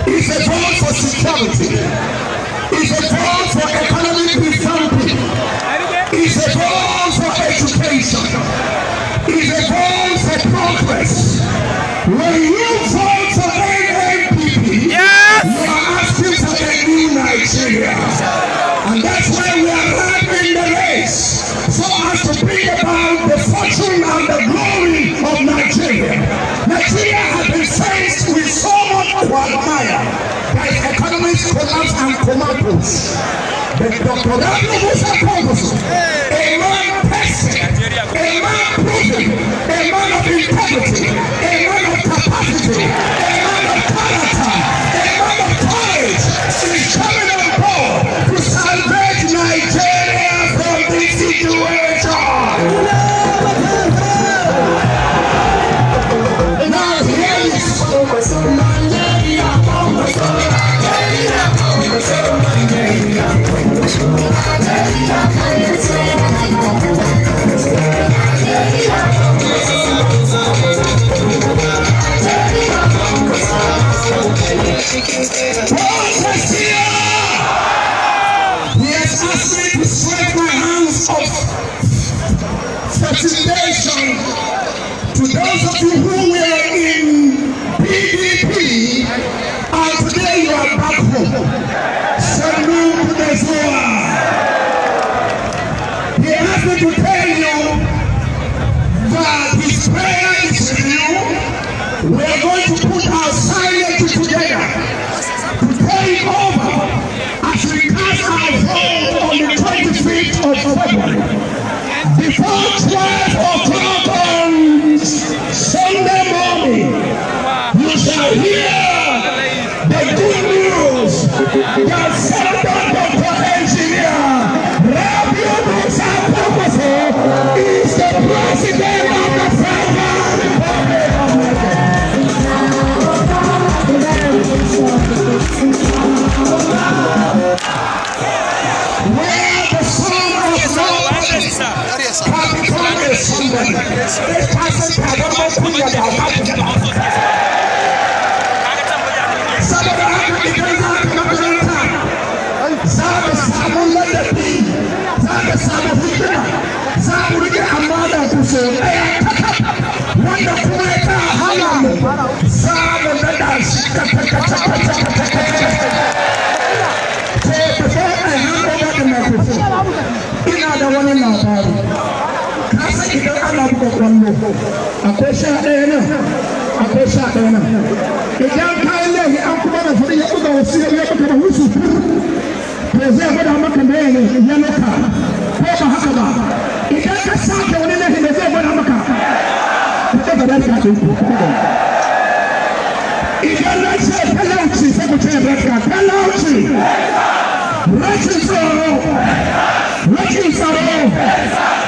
It's a vote for security. It's a vote for economic development. It's a vote for education. It's a vote for progress. When you vote for NNPP, yes, you are asking for a new Nigeria. And that's why we are running the race, so as to bring about the fortune and the glory of Nigeria. Nigeria has been faced with so much quagmire by economic collapse and comatose. But Dr. Daniel Musa Kongoso, a man tested, a man proven, a man of integrity, a man of capacity, a man of character, a man of courage, is coming on board to salvage Nigeria from this situation. He has asked me to sweat my hands of facilitation to those of you who were in PDP and today you are back home. Salute to the Zoa. He asked me to tell you that his prayer is with you. We are going to put our silence together to take over as we cast our vote on the 25th of February. Before 12 o'clock on Sunday morning, you shall hear the good news that Senator Dr. Engineer Rabiu Musa Kongoso is the president of the Federal Republic of where the son of nobody can become a somebody. This person cannot put your mouth. Let's